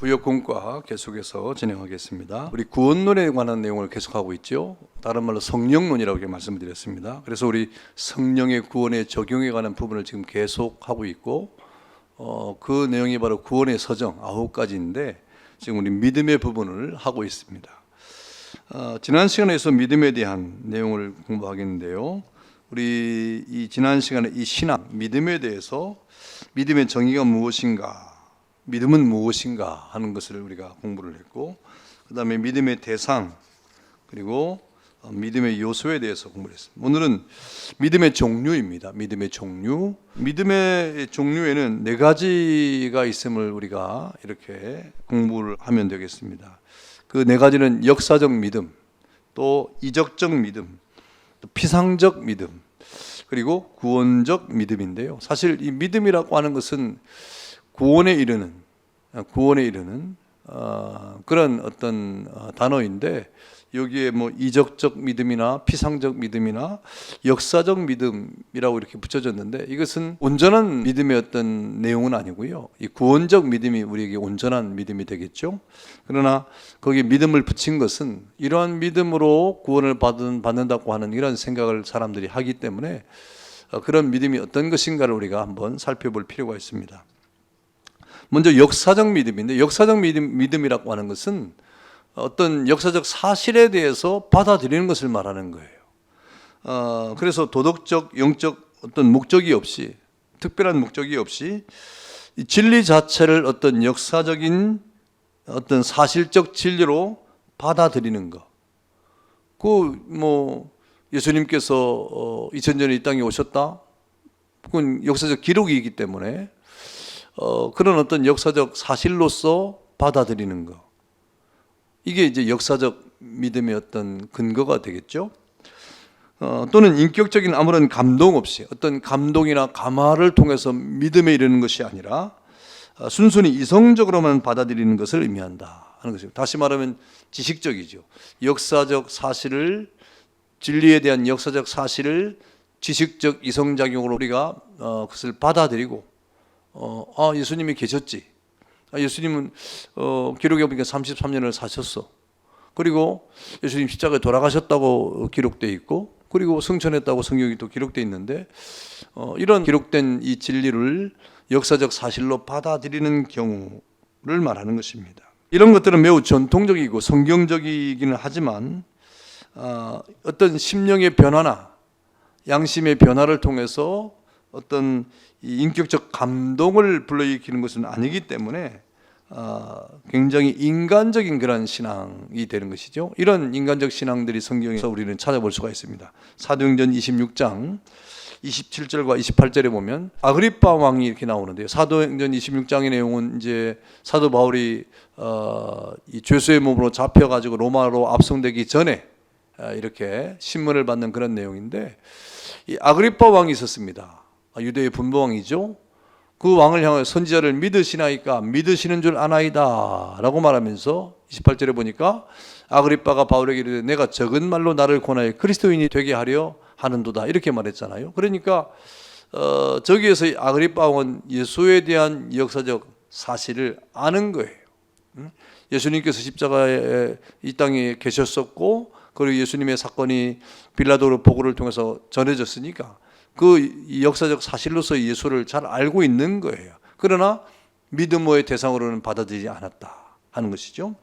구역공과 계속해서 진행하겠습니다. 우리 구원론에 관한 내용을 계속하고 있죠. 다른 말로 성령론이라고 이렇게 말씀을 드렸습니다. 그래서 우리 성령의 구원에 적용에 관한 부분을 지금 계속하고 있고 그 내용이 바로 구원의 서정 9가지인데 지금 우리 믿음의 부분을 하고 있습니다. 지난 시간에서 믿음에 대한 내용을 공부하겠는데요. 우리 이 지난 시간에 이 신앙, 믿음에 대해서 믿음의 정의가 무엇인가, 믿음은 무엇인가 하는 것을 우리가 공부를 했고, 그 다음에 믿음의 대상, 그리고 믿음의 요소에 대해서 공부를 했습니다. 오늘은 믿음의 종류입니다. 믿음의 종류. 믿음의 종류에는 4가지가 있음을 우리가 이렇게 공부를 하면 되겠습니다. 그 4가지는 역사적 믿음, 또 이적적 믿음, 또 피상적 믿음, 그리고 구원적 믿음인데요. 사실 이 믿음이라고 하는 것은 구원에 이르는 그런 어떤 단어인데, 여기에 뭐 이적적 믿음이나 피상적 믿음이나 역사적 믿음이라고 이렇게 붙여졌는데, 이것은 온전한 믿음의 어떤 내용은 아니고요. 이 구원적 믿음이 우리에게 온전한 믿음이 되겠죠. 그러나 거기에 믿음을 붙인 것은 이러한 믿음으로 구원을 받는다고 하는 이런 생각을 사람들이 하기 때문에 그런 믿음이 어떤 것인가를 우리가 한번 살펴볼 필요가 있습니다. 먼저 역사적 믿음인데, 역사적 믿음이라고 하는 것은 어떤 역사적 사실에 대해서 받아들이는 것을 말하는 거예요. 그래서 도덕적, 영적 어떤 목적이 없이, 특별한 목적이 없이 이 진리 자체를 어떤 역사적인 어떤 사실적 진리로 받아들이는 것. 예수님께서 2000년에 이 땅에 오셨다. 그건 역사적 기록이기 때문에 그런 어떤 역사적 사실로서 받아들이는 것. 이게 이제 역사적 믿음의 어떤 근거가 되겠죠. 또는 인격적인 아무런 감동 없이 어떤 감동이나 감화를 통해서 믿음에 이르는 것이 아니라 순순히 이성적으로만 받아들이는 것을 의미한다 하는 것입니다. 다시 말하면 지식적이죠. 역사적 사실을, 진리에 대한 역사적 사실을 지식적 이성작용으로 우리가 그것을 받아들이고, 예수님이 계셨지. 예수님은 기록에 보니까 33년을 사셨어. 그리고 예수님 십자가에 돌아가셨다고 기록되어 있고, 그리고 승천했다고 성경이 또 기록되어 있는데, 이런 기록된 이 진리를 역사적 사실로 받아들이는 경우를 말하는 것입니다. 이런 것들은 매우 전통적이고 성경적이기는 하지만 어떤 심령의 변화나 양심의 변화를 통해서 어떤 인격적 감동을 불러일으키는 것은 아니기 때문에 굉장히 인간적인 그런 신앙이 되는 것이죠. 이런 인간적 신앙들이 성경에서 우리는 찾아볼 수가 있습니다. 사도행전 26장 27절과 28절에 보면 아그리빠 왕이 이렇게 나오는데요. 사도행전 26장의 내용은 이제 사도 바울이 이 죄수의 몸으로 잡혀가지고 로마로 압송되기 전에 이렇게 신문을 받는 그런 내용인데, 이 아그리빠 왕이 있었습니다. 유대의 분봉왕이죠. 그 왕을 향하여 선지자를 믿으시나이까? 믿으시는 줄 아나이다 라고 말하면서 28절에 보니까 아그리빠가 바울에게 이르되 내가 적은 말로 나를 권하여 그리스도인이 되게 하려 하는도다 이렇게 말했잖아요. 그러니까 저기에서 아그리빠 왕은 예수에 대한 역사적 사실을 아는 거예요. 예수님께서 십자가에 이 땅에 계셨었고, 그리고 예수님의 사건이 빌라도 보고를 통해서 전해졌으니까 그 역사적 사실로서 예수를 잘 알고 있는 거예요. 그러나 믿음의 대상으로는 받아들이지 않았다 하는 것이죠.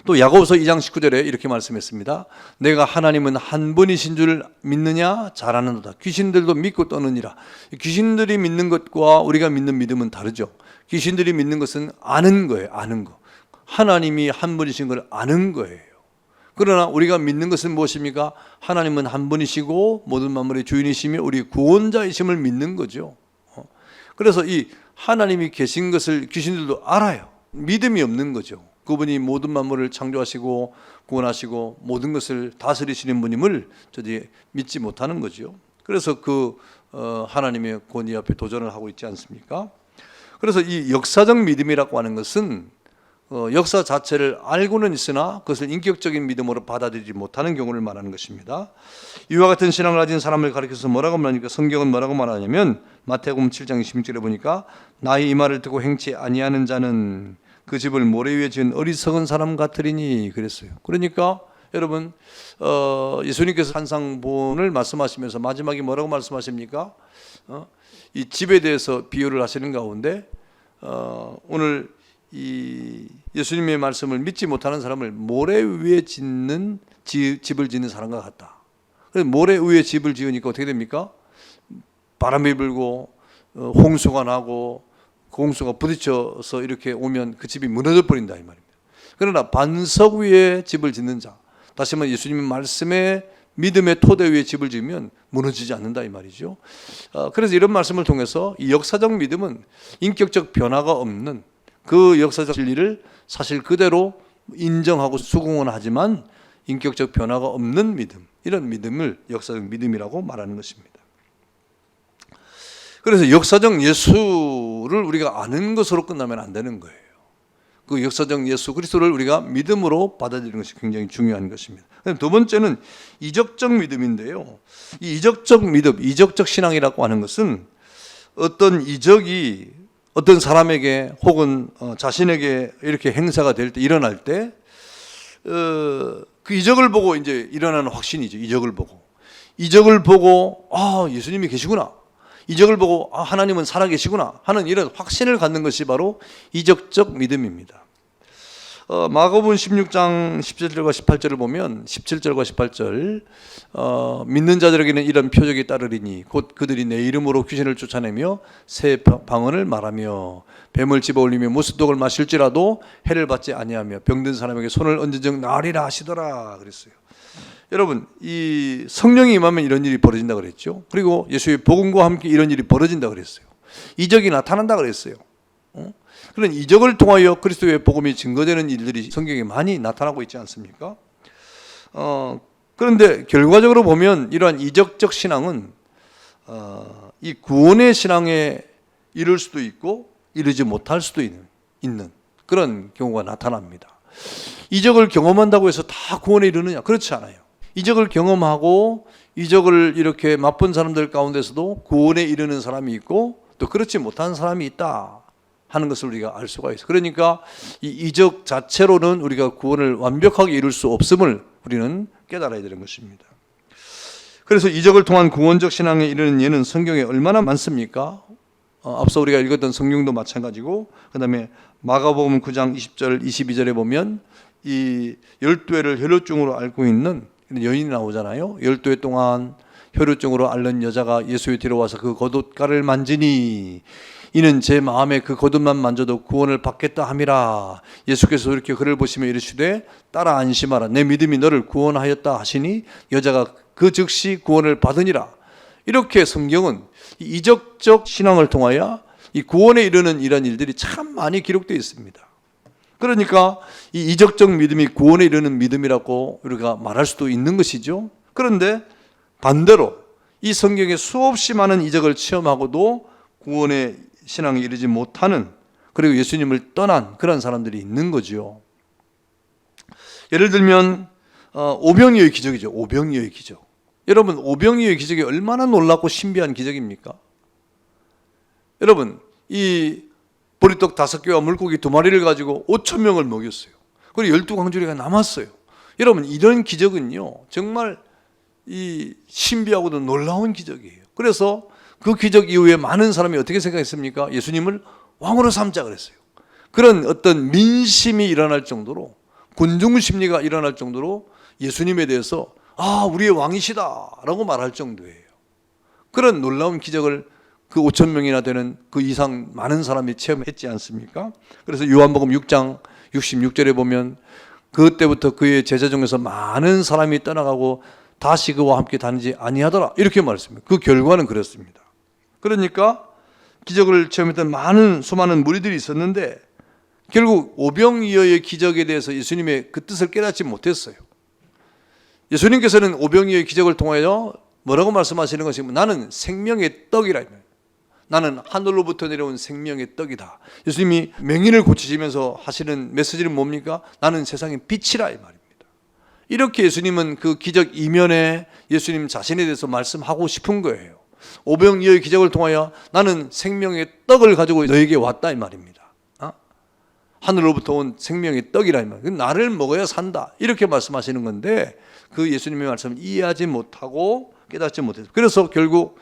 또 야고보서 2장 19절에 이렇게 말씀했습니다. 내가 하나님은 한 분이신 줄 믿느냐? 잘 아는도다. 귀신들도 믿고 떠느니라. 귀신들이 믿는 것과 우리가 믿는 믿음은 다르죠. 귀신들이 믿는 것은 아는 거예요. 아는 거. 하나님이 한 분이신 걸 아는 거예요. 그러나 우리가 믿는 것은 무엇입니까? 하나님은 한 분이시고 모든 만물의 주인이시며 우리 구원자이심을 믿는 거죠. 그래서 이 하나님이 계신 것을 귀신들도 알아요. 믿음이 없는 거죠. 그분이 모든 만물을 창조하시고 구원하시고 모든 것을 다스리시는 분임을 저들이 믿지 못하는 거죠. 그래서 그 하나님의 권위 앞에 도전을 하고 있지 않습니까? 그래서 이 역사적 믿음이라고 하는 것은 역사 자체를 알고는 있으나 그것을 인격적인 믿음으로 받아들이지 못하는 경우를 말하는 것입니다. 이와 같은 신앙을 가진 사람을 가리켜서 뭐라고 말하니까, 성경은 뭐라고 말하냐면 마태복음 7장 26절에 보니까 나의 이 말을 듣고 행치 아니하는 자는 그 집을 모래 위에 지은 어리석은 사람 같으리니 그랬어요. 그러니까 여러분 예수님께서 산상본을 말씀하시면서 마지막에 뭐라고 말씀하십니까? 이 집에 대해서 비유를 하시는 가운데 오늘 이 예수님의 말씀을 믿지 못하는 사람을 모래 위에 짓는 집을 짓는 사람과 같다. 그래서 모래 위에 집을 지으니까 어떻게 됩니까? 바람이 불고 홍수가 나고 그 홍수가 부딪혀서 이렇게 오면 그 집이 무너져 버린다 이 말입니다. 그러나 반석 위에 집을 짓는 자, 다시 한번 예수님의 말씀에 믿음의 토대 위에 집을 지으면 무너지지 않는다 이 말이죠. 그래서 이런 말씀을 통해서 이 역사적 믿음은 인격적 변화가 없는 그 역사적 진리를 사실 그대로 인정하고 수긍은 하지만 인격적 변화가 없는 믿음, 이런 믿음을 역사적 믿음이라고 말하는 것입니다. 그래서 역사적 예수를 우리가 아는 것으로 끝나면 안 되는 거예요. 그 역사적 예수 그리스도를 우리가 믿음으로 받아들이는 것이 굉장히 중요한 것입니다. 두 번째는 이적적 믿음인데요. 이 이적적 믿음, 이적적 신앙이라고 하는 것은 어떤 이적이 어떤 사람에게 혹은 자신에게 이렇게 행사가 될 때, 일어날 때, 그 이적을 보고 이제 일어나는 확신이죠. 이적을 보고, 아, 예수님이 계시구나. 이적을 보고, 아, 하나님은 살아계시구나 하는 이런 확신을 갖는 것이 바로 이적적 믿음입니다. 마가복음 16장 17절과 18절을 보면 17절과 18절 믿는 자들에게는 이런 표적이 따르리니 곧 그들이 내 이름으로 귀신을 쫓아내며 새 방언을 말하며 뱀을 집어올리며 무스독을 마실지라도 해를 받지 아니하며 병든 사람에게 손을 얹은 즉 나으리라 하시더라 그랬어요. 여러분, 이 성령이 임하면 이런 일이 벌어진다 그랬죠. 그리고 예수의 복음과 함께 이런 일이 벌어진다 그랬어요. 이적이 나타난다 그랬어요. 그런 이적을 통하여 그리스도의 복음이 증거되는 일들이 성경에 많이 나타나고 있지 않습니까? 그런데 결과적으로 보면 이러한 이적적 신앙은 이 구원의 신앙에 이를 수도 있고 이르지 못할 수도 있는 그런 경우가 나타납니다. 이적을 경험한다고 해서 다 구원에 이르느냐? 그렇지 않아요. 이적을 경험하고 이적을 이렇게 맛본 사람들 가운데서도 구원에 이르는 사람이 있고 또 그렇지 못한 사람이 있다 하는 것을 우리가 알 수가 있어요. 그러니까 이 이적 자체로는 우리가 구원을 완벽하게 이룰 수 없음을 우리는 깨달아야 되는 것입니다. 그래서 이적을 통한 구원적 신앙에 이르는 예는 성경에 얼마나 많습니까? 앞서 우리가 읽었던 성경도 마찬가지고 그 다음에 마가복음 9장 20절 22절에 보면 이 12회를 혈루증으로 앓고 있는 여인이 나오잖아요. 12회 동안 혈루증으로 앓는 여자가 예수에 데려와서 그 겉옷가를 만지니 이는 제 마음에 그 겉옷만 만져도 구원을 받겠다 함이라. 예수께서 이렇게 그를 보시며 이르시되 따라 안심하라. 내 믿음이 너를 구원하였다 하시니 여자가 그 즉시 구원을 받으니라. 이렇게 성경은 이적적 신앙을 통하여 이 구원에 이르는 이런 일들이 참 많이 기록되어 있습니다. 그러니까 이 이적적 믿음이 구원에 이르는 믿음이라고 우리가 말할 수도 있는 것이죠. 그런데 반대로 이 성경에 수없이 많은 이적을 체험하고도 구원의 신앙에 이르지 못하는 그리고 예수님을 떠난 그런 사람들이 있는 거죠. 예를 들면 오병이어의 기적이죠. 오병이어의 기적. 여러분, 오병이어의 기적이 얼마나 놀랍고 신비한 기적입니까? 여러분, 이 보리떡 5개와 물고기 2마리를 가지고 5,000명을 먹였어요. 그리고 12광주리가 남았어요. 여러분, 이런 기적은요 정말 이 신비하고도 놀라운 기적이에요. 그래서 그 기적 이후에 많은 사람이 어떻게 생각했습니까? 예수님을 왕으로 삼자 그랬어요. 그런 어떤 민심이 일어날 정도로, 군중 심리가 일어날 정도로 예수님에 대해서 우리의 왕이시다 라고 말할 정도예요. 그런 놀라운 기적을 그 5,000명이나 되는 그 이상 많은 사람이 체험했지 않습니까? 그래서 요한복음 6장 66절에 보면 그때부터 그의 제자 중에서 많은 사람이 떠나가고 다시 그와 함께 다니지 아니하더라 이렇게 말했습니다. 그 결과는 그렇습니다. 그러니까 기적을 체험했던 수많은 무리들이 있었는데 결국 오병이어의 기적에 대해서 예수님의 그 뜻을 깨닫지 못했어요. 예수님께서는 오병이어의 기적을 통하여 뭐라고 말씀하시는 것이면 나는 생명의 떡이라. 나는 하늘로부터 내려온 생명의 떡이다. 예수님이 맹인을 고치시면서 하시는 메시지는 뭡니까? 나는 세상의 빛이라 이 말입니다. 이렇게 예수님은 그 기적 이면에 예수님 자신에 대해서 말씀하고 싶은 거예요. 오병이어의 기적을 통하여 나는 생명의 떡을 가지고 너에게 왔다 이 말입니다. 하늘로부터 온 생명의 떡이라 이 말이에요. 나를 먹어야 산다 이렇게 말씀하시는 건데 그 예수님의 말씀을 이해하지 못하고 깨닫지 못해서 그래서 결국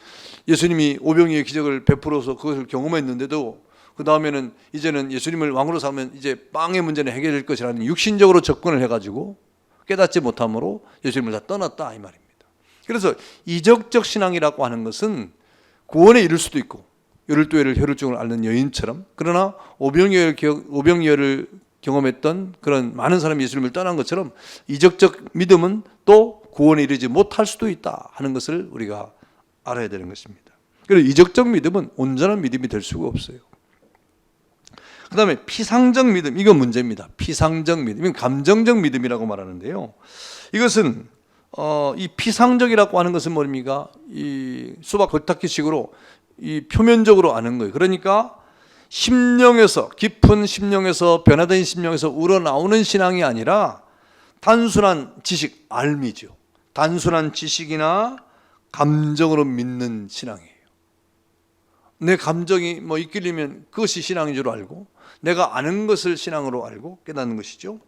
예수님이 오병이의 기적을 베풀어서 그것을 경험했는데도 그 다음에는 이제는 예수님을 왕으로 삼으면 이제 빵의 문제는 해결될 것이라는 육신적으로 접근을 해가지고 깨닫지 못함으로 예수님을 다 떠났다 이 말입니다. 그래서 이적적 신앙이라고 하는 것은 구원에 이를 수도 있고 12회를 혈루증을 앓는 여인처럼 그러나 오병이어를 경험했던 그런 많은 사람이 예수님을 떠난 것처럼 이적적 믿음은 또 구원에 이르지 못할 수도 있다 하는 것을 우리가 알아야 되는 것입니다. 그래서 이적적 믿음은 온전한 믿음이 될 수가 없어요. 그 다음에 피상적 믿음, 이건 문제입니다. 피상적 믿음, 이건 감정적 믿음이라고 말하는데요. 이것은 이 피상적이라고 하는 것은 뭡니까? 이 수박 겉핥기식으로 이 표면적으로 아는 거예요. 그러니까 심령에서 깊은 심령에서 변화된 심령에서 우러나오는 신앙이 아니라 단순한 지식, 알미죠. 단순한 지식이나 감정으로 믿는 신앙이에요. 내 감정이 뭐 이끌리면 그것이 신앙인 줄 알고 내가 아는 것을 신앙으로 알고 깨닫는 것이죠.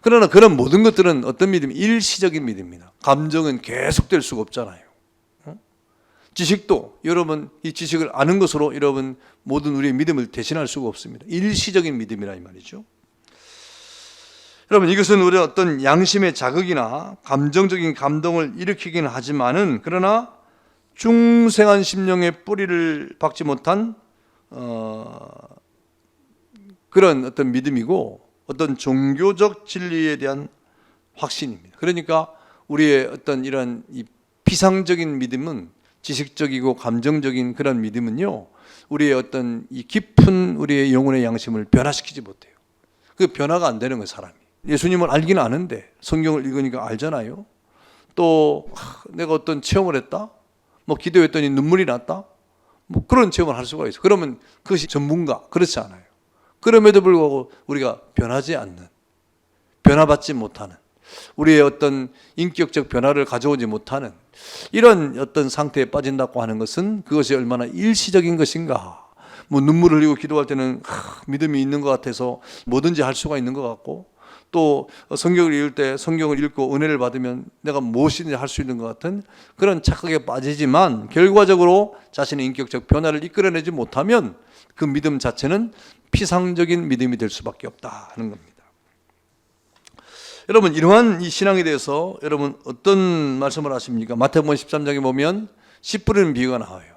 그러나 그런 모든 것들은 어떤 믿음이 일시적인 믿음입니다. 감정은 계속될 수가 없잖아요. 지식도 여러분 이 지식을 아는 것으로 여러분 모든 우리의 믿음을 대신할 수가 없습니다. 일시적인 믿음이라 이 말이죠. 여러분 이것은 우리의 어떤 양심의 자극이나 감정적인 감동을 일으키긴 하지만은 그러나 중생한 심령의 뿌리를 박지 못한 그런 어떤 믿음이고 어떤 종교적 진리에 대한 확신입니다. 그러니까 우리의 어떤 이런 이 피상적인 믿음은 지식적이고 감정적인 그런 믿음은요 우리의 어떤 이 깊은 우리의 영혼의 양심을 변화시키지 못해요. 그 변화가 안 되는 거예요. 사람이 예수님을 알기는 아는데 성경을 읽으니까 알잖아요. 또 내가 어떤 체험을 했다 뭐 기도했더니 눈물이 났다 뭐 그런 체험을 할 수가 있어요. 그러면 그것이 전문가 그렇지 않아요. 그럼에도 불구하고 우리가 변하지 않는 변화받지 못하는 우리의 어떤 인격적 변화를 가져오지 못하는 이런 어떤 상태에 빠진다고 하는 것은 그것이 얼마나 일시적인 것인가. 뭐 눈물을 흘리고 기도할 때는 믿음이 있는 것 같아서 뭐든지 할 수가 있는 것 같고 또 성경을 읽을 때 성경을 읽고 은혜를 받으면 내가 무엇이든지 할 수 있는 것 같은 그런 착각에 빠지지만 결과적으로 자신의 인격적 변화를 이끌어내지 못하면 그 믿음 자체는 피상적인 믿음이 될 수밖에 없다 하는 겁니다. 여러분 이러한 이 신앙에 대해서 여러분 어떤 말씀을 하십니까? 마태복음 13장에 보면 씨 뿌리는 비유가 나와요.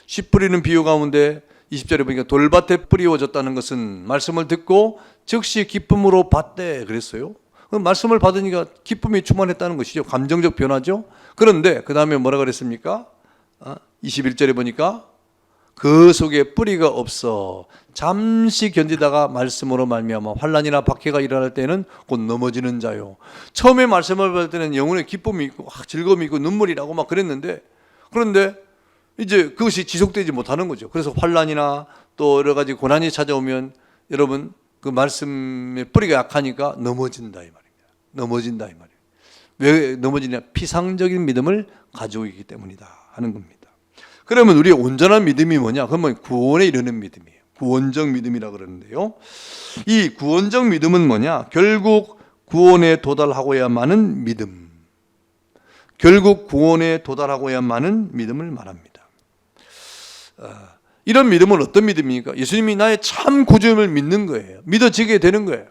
씨 뿌리는 비유 가운데 20절에 보니까 돌밭에 뿌리워졌다는 것은 말씀을 듣고 즉시 기쁨으로 받되 그랬어요. 말씀을 받으니까 기쁨이 충만했다는 것이죠. 감정적 변화죠. 그런데 그 다음에 뭐라 그랬습니까? 21절에 보니까 그 속에 뿌리가 없어 잠시 견디다가 말씀으로 말미암아 환난이나 박해가 일어날 때는 곧 넘어지는 자요. 처음에 말씀을 받을 때는 영혼의 기쁨이 있고 즐거움이 있고 눈물이 나고 막 그랬는데 그런데 이제 그것이 지속되지 못하는 거죠. 그래서 환난이나 또 여러 가지 고난이 찾아오면 여러분 그 말씀의 뿌리가 약하니까 넘어진다 이 말입니다. 넘어진다 이 말이에요. 왜 넘어지냐? 피상적인 믿음을 가지고 있기 때문이다 하는 겁니다. 그러면 우리의 온전한 믿음이 뭐냐? 그러면 구원에 이르는 믿음이에요. 구원적 믿음이라 그러는데요. 이 구원적 믿음은 뭐냐? 결국 구원에 도달하고야만은 믿음. 결국 구원에 도달하고야만은 믿음을 말합니다. 이런 믿음은 어떤 믿음입니까? 예수님이 나의 참 구주임을 믿는 거예요. 믿어지게 되는 거예요.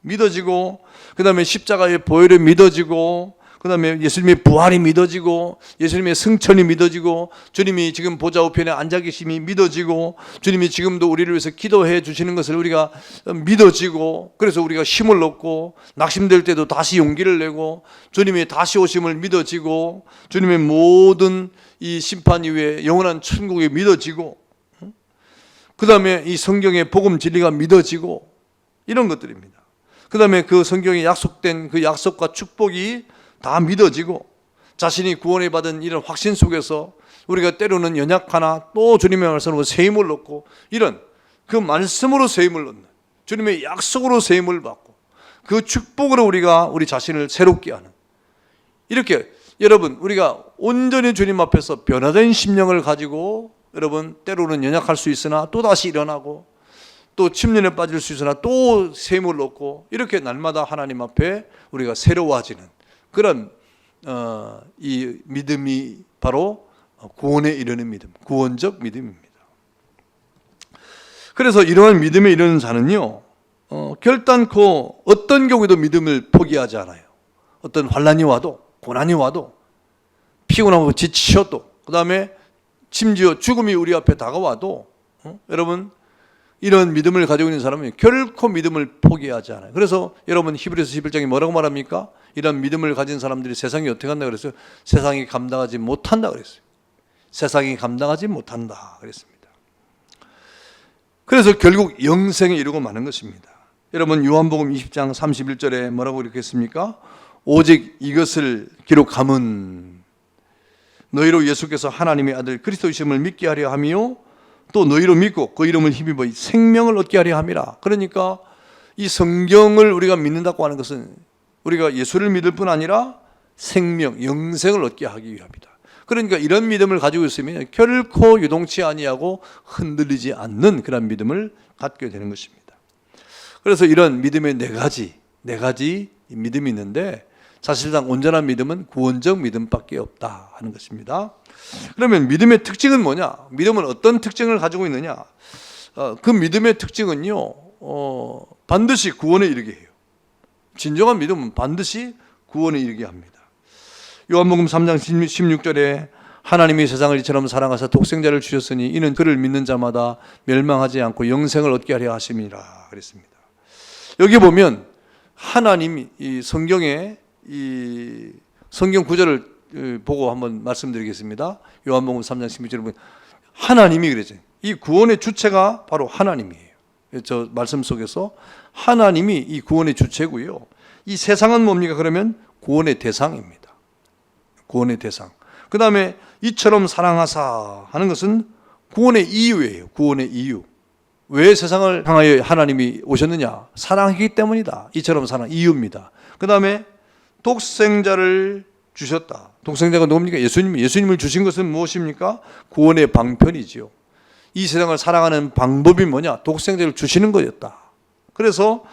믿어지고 그 다음에 십자가의 보혈이 믿어지고 그 다음에 예수님의 부활이 믿어지고 예수님의 승천이 믿어지고 주님이 지금 보좌 우편에 앉아 계심이 믿어지고 주님이 지금도 우리를 위해서 기도해 주시는 것을 우리가 믿어지고 그래서 우리가 힘을 얻고 낙심될 때도 다시 용기를 내고 주님의 다시 오심을 믿어지고 주님의 모든 이 심판 이후에 영원한 천국이 믿어지고 그 다음에 이 성경의 복음 진리가 믿어지고 이런 것들입니다. 그 다음에 그 성경에 약속된 그 약속과 축복이 다 믿어지고 자신이 구원을 받은 이런 확신 속에서 우리가 때로는 연약하나 또 주님의 말씀으로 세임을 얻고 이런 그 말씀으로 세임을 얻는 주님의 약속으로 세임을 받고 그 축복으로 우리가 우리 자신을 새롭게 하는 이렇게 여러분 우리가 온전히 주님 앞에서 변화된 심령을 가지고 여러분 때로는 연약할 수 있으나 또다시 일어나고 또 침륜에 빠질 수 있으나 또 샘을 얻고, 이렇게 날마다 하나님 앞에 우리가 새로워지는 그런 이 믿음이 바로 구원에 이르는 믿음, 구원적 믿음입니다. 그래서 이러한 믿음에 이르는 자는요, 결단코 어떤 경우에도 믿음을 포기하지 않아요. 어떤 환난이 와도, 고난이 와도, 피곤하고 지치셔도, 그 다음에 심지어 죽음이 우리 앞에 다가와도, 여러분, 이런 믿음을 가지고 있는 사람은 결코 믿음을 포기하지 않아요. 그래서 여러분, 히브리서 11장에 뭐라고 말합니까? 이런 믿음을 가진 사람들이 세상이 어떻게 한다 그랬어요? 세상이 감당하지 못한다 그랬어요. 세상이 감당하지 못한다 그랬습니다. 그래서 결국 영생에 이르고 마는 것입니다. 여러분, 요한복음 20장 31절에 뭐라고 이렇게 했습니까? 오직 이것을 기록함은 너희로 예수께서 하나님의 아들 그리스도이심을 믿게 하려 하며 또 너희로 믿고 그 이름을 힘입어 생명을 얻게 하려 함이라. 그러니까 이 성경을 우리가 믿는다고 하는 것은 우리가 예수를 믿을 뿐 아니라 생명, 영생을 얻게 하기 위함이다. 그러니까 이런 믿음을 가지고 있으면 결코 요동치 아니하고 흔들리지 않는 그런 믿음을 갖게 되는 것입니다. 그래서 이런 믿음의 네 가지 믿음이 있는데, 사실상 온전한 믿음은 구원적 믿음밖에 없다 하는 것입니다. 그러면 믿음의 특징은 뭐냐? 믿음은 어떤 특징을 가지고 있느냐? 그 믿음의 특징은요, 반드시 구원에 이르게 해요. 진정한 믿음은 반드시 구원에 이르게 합니다. 요한복음 3장 16절에 하나님이 세상을 이처럼 사랑하사 독생자를 주셨으니 이는 그를 믿는 자마다 멸망하지 않고 영생을 얻게 하려 하심이라 그랬습니다. 여기 보면 하나님이 이 성경에 이 성경 구절을 보고 한번 말씀드리겠습니다. 요한복음 3장 16절에 보면 하나님이 그러죠. 이 구원의 주체가 바로 하나님이에요. 저 말씀 속에서 하나님이 이 구원의 주체고요. 이 세상은 뭡니까? 그러면 구원의 대상입니다. 구원의 대상. 그 다음에 이처럼 사랑하사 하는 것은 구원의 이유예요. 구원의 이유. 왜 세상을 향하여 하나님이 오셨느냐? 사랑이기 때문이다. 이처럼 사랑, 이유입니다. 그 다음에 독생자를 주셨다. 독생자가 누굽니까? 예수님을 주신 것은 무엇입니까? 구원의 방편이지요. 이 세상을 사랑하는 방법이 뭐냐? 독생자를 주시는 거였다. 그래서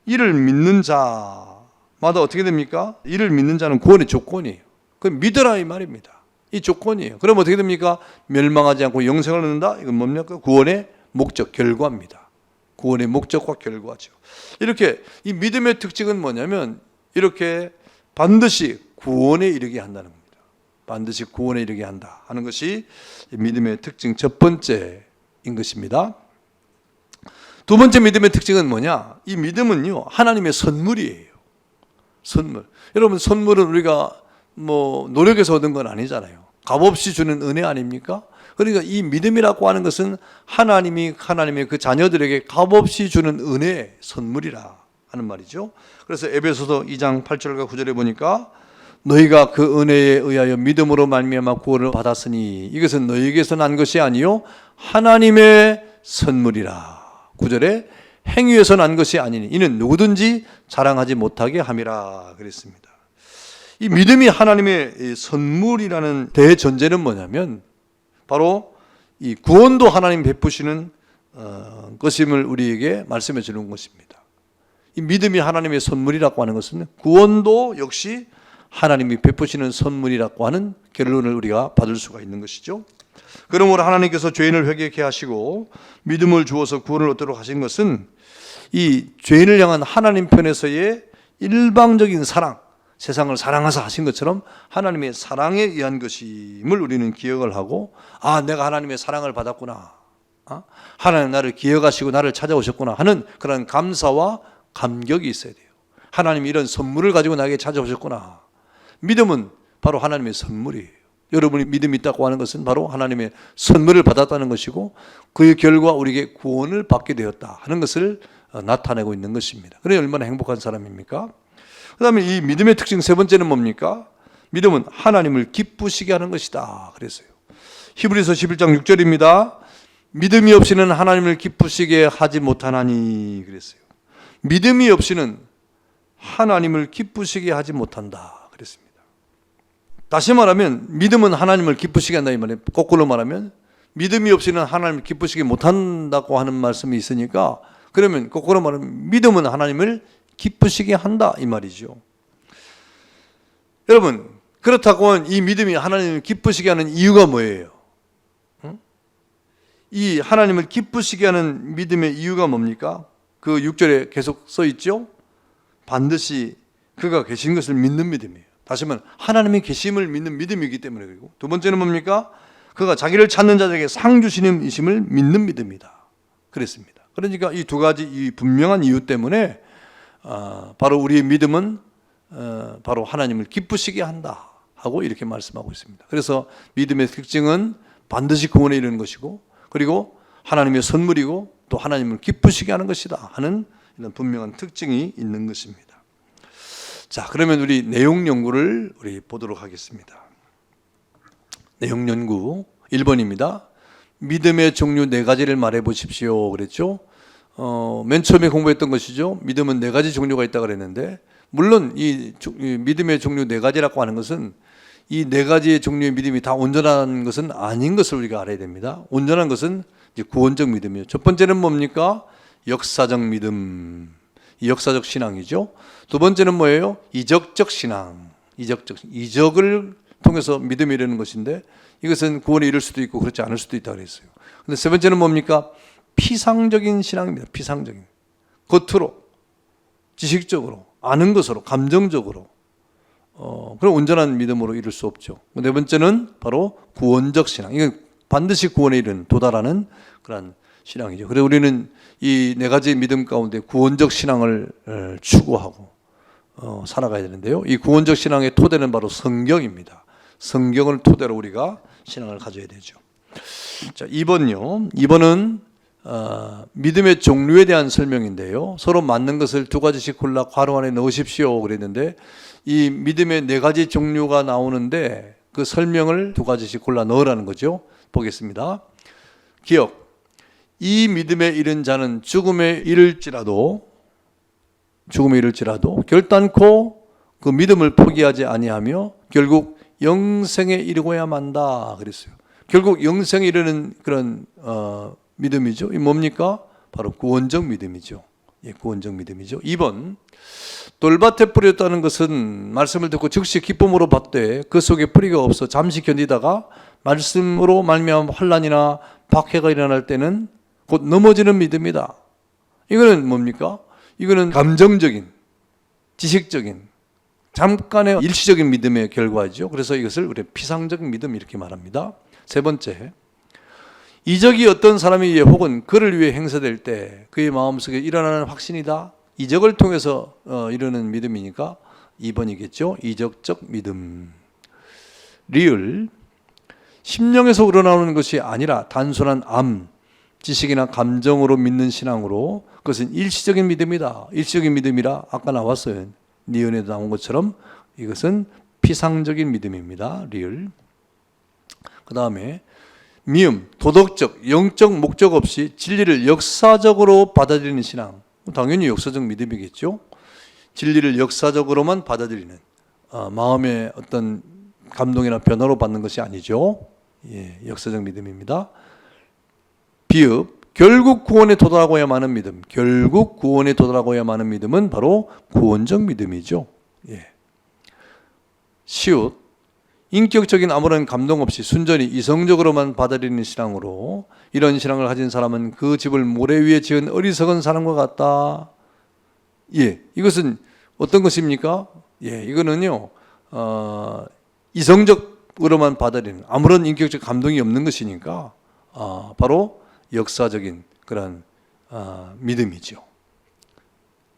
이를 믿는 자마다 어떻게 됩니까? 이를 믿는 자는 구원의 조건이에요. 그 믿으라 이 말입니다. 이 조건이에요. 그럼 어떻게 됩니까? 멸망하지 않고 영생을 얻는다? 이건 뭡니까? 구원의 목적, 결과입니다. 구원의 목적과 결과죠. 이렇게 이 믿음의 특징은 뭐냐면 이렇게 반드시 구원에 이르게 한다는 겁니다. 반드시 구원에 이르게 한다 하는 것이 믿음의 특징 첫 번째인 것입니다. 두 번째 믿음의 특징은 뭐냐? 이 믿음은요, 하나님의 선물이에요. 선물. 여러분, 선물은 우리가 노력해서 얻은 건 아니잖아요. 값없이 주는 은혜 아닙니까? 그러니까 이 믿음이라고 하는 것은 하나님의 그 자녀들에게 값없이 주는 은혜의 선물이라 하는 말이죠. 그래서 에베소서 2장 8절과 9절에 보니까 너희가 그 은혜에 의하여 믿음으로 말미암아 구원을 받았으니 이것은 너희에게서 난 것이 아니요 하나님의 선물이라. 9절에 행위에서 난 것이 아니니 이는 누구든지 자랑하지 못하게 함이라 그랬습니다. 이 믿음이 하나님의 선물이라는 대전제는 뭐냐면 바로 이 구원도 하나님 베푸시는 것임을 우리에게 말씀해 주는 것입니다. 이 믿음이 하나님의 선물이라고 하는 것은 구원도 역시 하나님이 베푸시는 선물이라고 하는 결론을 우리가 받을 수가 있는 것이죠. 그러므로 하나님께서 죄인을 회개케 하시고 믿음을 주어서 구원을 얻도록 하신 것은 이 죄인을 향한 하나님 편에서의 일방적인 사랑, 세상을 사랑하사 하신 것처럼 하나님의 사랑에 의한 것임을 우리는 기억을 하고, 아, 내가 하나님의 사랑을 받았구나, 하나님 나를 기억하시고 나를 찾아오셨구나 하는 그런 감사와 감격이 있어야 돼요. 하나님이 이런 선물을 가지고 나에게 찾아오셨구나. 믿음은 바로 하나님의 선물이에요. 여러분이 믿음이 있다고 하는 것은 바로 하나님의 선물을 받았다는 것이고 그의 결과 우리에게 구원을 받게 되었다 하는 것을 나타내고 있는 것입니다. 그래 얼마나 행복한 사람입니까? 그 다음에 이 믿음의 특징 세 번째는 뭡니까? 믿음은 하나님을 기쁘시게 하는 것이다 그랬어요. 히브리서 11장 6절입니다. 믿음이 없이는 하나님을 기쁘시게 하지 못하나니 그랬어요. 믿음이 없이는 하나님을 기쁘시게 하지 못한다 그랬습니다. 다시 말하면 믿음은 하나님을 기쁘시게 한다 이 말이에요. 거꾸로 말하면 믿음이 없이는 하나님을 기쁘시게 못한다고 하는 말씀이 있으니까, 그러면 거꾸로 말하면 믿음은 하나님을 기쁘시게 한다 이 말이죠. 여러분, 그렇다고 이 믿음이 하나님을 기쁘시게 하는 이유가 뭐예요? 이 하나님을 기쁘시게 하는 믿음의 이유가 뭡니까? 그 6절에 계속 써 있죠. 반드시 그가 계신 것을 믿는 믿음이에요. 다시 말하면 하나님이 계심을 믿는 믿음이기 때문에. 그리고 두 번째는 뭡니까? 그가 자기를 찾는 자들에게 상 주시는 이심을 믿는 믿음이다. 그랬습니다. 그러니까 이 두 가지 이 분명한 이유 때문에 바로 우리의 믿음은 바로 하나님을 기쁘시게 한다 하고 이렇게 말씀하고 있습니다. 그래서 믿음의 특징은 반드시 구원에 이르는 것이고, 그리고 하나님의 선물이고, 또 하나님을 기쁘시게 하는 것이다 하는 이런 분명한 특징이 있는 것입니다. 자, 그러면 우리 내용 연구를 우리 보도록 하겠습니다. 내용 연구 1번입니다. 믿음의 종류 4가지를 말해 보십시오 그랬죠. 맨 처음에 공부했던 것이죠. 믿음은 4가지 종류가 있다고 그랬는데, 물론 이 믿음의 종류 4가지라고 하는 것은 이 4가지의 종류의 믿음이 다 온전한 것은 아닌 것을 우리가 알아야 됩니다. 온전한 것은 이제 구원적 믿음이에요. 첫 번째는 뭡니까? 역사적 믿음, 역사적 신앙이죠. 두 번째는 뭐예요? 이적적 신앙, 이적을 통해서 믿음이 이르는 것인데, 이것은 구원에 이를 수도 있고 그렇지 않을 수도 있다고 그랬어요. 근데 세 번째는 뭡니까? 피상적인 신앙입니다. 피상적인, 겉으로, 지식적으로, 아는 것으로, 감정적으로, 그런 온전한 믿음으로 이룰 수 없죠. 네 번째는 바로 구원적 신앙. 이건 반드시 구원에 이르는, 도달하는 그런 신앙이죠. 그래서 우리는 이 4가지 믿음 가운데 구원적 신앙을 추구하고 살아가야 되는데요. 이 구원적 신앙의 토대는 바로 성경입니다. 성경을 토대로 우리가 신앙을 가져야 되죠. 자, 2번요. 2번은 믿음의 종류에 대한 설명인데요. 서로 맞는 것을 2가지씩 골라 괄호 안에 넣으십시오 그랬는데, 이 믿음의 4가지 종류가 나오는데 그 설명을 2가지씩 골라 넣으라는 거죠. 보겠습니다. 기억. 이 믿음에 이른 자는 죽음에 이를지라도 결단코 그 믿음을 포기하지 아니하며 결국 영생에 이르고야 만다 그랬어요. 결국 영생에 이르는 그런 믿음이죠. 이 뭡니까? 바로 구원적 믿음이죠. 예, 구원적 믿음이죠. 2번. 돌밭에 뿌렸다는 것은 말씀을 듣고 즉시 기쁨으로 받되 그 속에 뿌리가 없어 잠시 견디다가 말씀으로 말미암아 환난이나 박해가 일어날 때는 곧 넘어지는 믿음이다. 이거는 뭡니까? 이거는 감정적인, 지식적인, 잠깐의 일시적인 믿음의 결과죠. 그래서 이것을 우리 피상적인 믿음 이렇게 말합니다. 세 번째, 이적이 어떤 사람에 의해 혹은 그를 위해 행사될 때 그의 마음속에 일어나는 확신이다. 이적을 통해서 이루는 믿음이니까 2번이겠죠. 이적적 믿음. 리을, 심령에서 우러나오는 것이 아니라 단순한 암, 지식이나 감정으로 믿는 신앙으로, 그것은 일시적인 믿음이다. 일시적인 믿음이라 아까 나왔어요. 니은에도 나온 것처럼 이것은 피상적인 믿음입니다. 리을. 그 다음에 미음, 도덕적, 영적 목적 없이 진리를 역사적으로 받아들이는 신앙. 당연히 역사적 믿음이겠죠. 진리를 역사적으로만 받아들이는, 마음의 어떤 감동이나 변화로 받는 것이 아니죠. 예, 역사적 믿음입니다. 비읍, 결국 구원에 도달하고야 하는 믿음. 결국 구원에 도달하고야 하는 믿음은 바로 구원적 믿음이죠. 예. 시옷, 인격적인 아무런 감동 없이 순전히 이성적으로만 받아들이는 신앙으로, 이런 신앙을 가진 사람은 그 집을 모래 위에 지은 어리석은 사람과 같다. 예, 이것은 어떤 것입니까? 예, 이거는요, 이성적으로만 받아들이는, 아무런 인격적 감동이 없는 것이니까 바로 역사적인 그런 믿음이죠.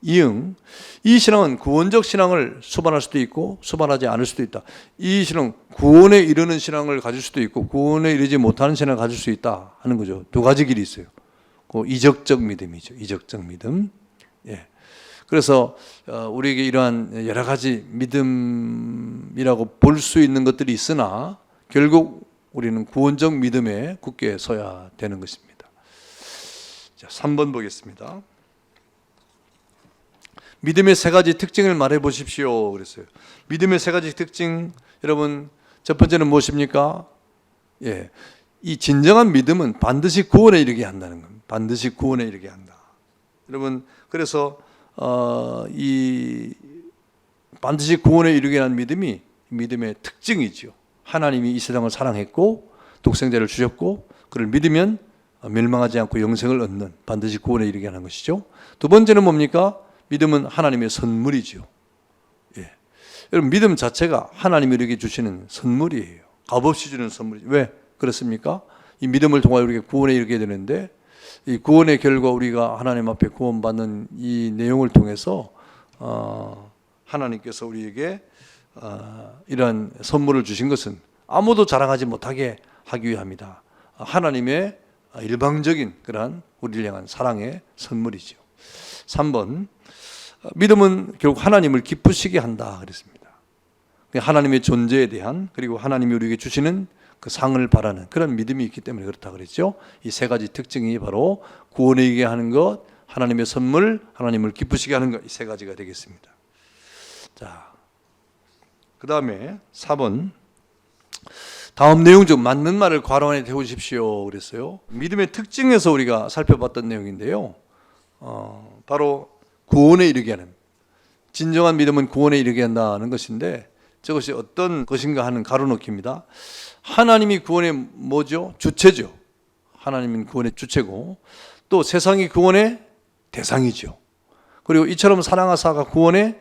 이응, 이 신앙은 구원적 신앙을 수반할 수도 있고 수반하지 않을 수도 있다. 이 신앙, 구원에 이르는 신앙을 가질 수도 있고 구원에 이르지 못하는 신앙을 가질 수 있다 하는 거죠. 2가지 길이 있어요. 그 이적적 믿음이죠. 이적적 믿음. 예. 그래서 우리에게 이러한 여러 가지 믿음이라고 볼 수 있는 것들이 있으나 결국 우리는 구원적 믿음에 굳게 서야 되는 것입니다. 자, 3번 보겠습니다. 믿음의 3가지 특징을 말해 보십시오 그랬어요. 믿음의 3가지 특징, 여러분 첫 번째는 무엇입니까? 예, 이 진정한 믿음은 반드시 구원에 이르게 한다는 겁니다. 반드시 구원에 이르게 한다. 여러분, 그래서 이 반드시 구원에 이르게 하는 믿음이 믿음의 특징이죠. 하나님이 이 세상을 사랑했고 독생자를 주셨고 그를 믿으면 멸망하지 않고 영생을 얻는, 반드시 구원에 이르게 하는 것이죠. 두 번째는 뭡니까? 믿음은 하나님의 선물이죠. 예. 여러분, 믿음 자체가 하나님이 우리에게 주시는 선물이에요. 값없이 주는 선물이죠. 왜 그렇습니까? 이 믿음을 통하여 우리가 구원에 이르게 되는데, 이 구원의 결과 우리가 하나님 앞에 구원받는 이 내용을 통해서 하나님께서 우리에게 이러한 선물을 주신 것은 아무도 자랑하지 못하게 하기 위함이다. 하나님의 일방적인 그러한 우리를 향한 사랑의 선물이죠. 3번, 믿음은 결국 하나님을 기쁘시게 한다 그랬습니다. 하나님의 존재에 대한, 그리고 하나님이 우리에게 주시는 그 상을 바라는 그런 믿음이 있기 때문에 그렇다 그랬죠. 이 세 가지 특징이 바로 구원에 이르게 하는 것, 하나님의 선물, 하나님을 기쁘시게 하는 것, 이 세 가지가 되겠습니다. 자, 그 다음에 4번, 다음 내용 중 맞는 말을 괄호 안에 태우십시오 그랬어요. 믿음의 특징에서 우리가 살펴봤던 내용인데요. 바로 구원에 이르게 하는, 진정한 믿음은 구원에 이르게 한다는 것인데, 저것이 어떤 것인가 하는 가로놓기입니다. 하나님이 구원의 뭐죠? 주체죠. 하나님은 구원의 주체고, 또 세상이 구원의 대상이죠. 그리고 이처럼 사랑하사가 구원의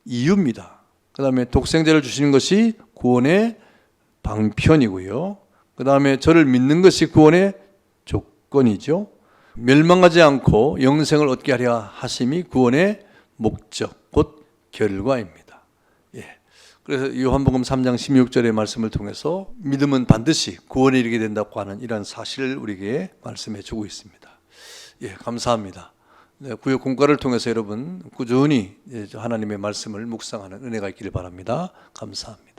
이유입니다. 그 다음에 독생자를 주시는 것이 구원의 방편이고요. 그 다음에 저를 믿는 것이 구원의 조건이죠. 멸망하지 않고 영생을 얻게 하려 하심이 구원의 목적, 곧 결과입니다. 예. 그래서 요한복음 3장 16절의 말씀을 통해서 믿음은 반드시 구원에 이르게 된다고 하는 이런 사실을 우리에게 말씀해 주고 있습니다. 예, 감사합니다. 네, 구역 공과를 통해서 여러분 꾸준히 하나님의 말씀을 묵상하는 은혜가 있기를 바랍니다. 감사합니다.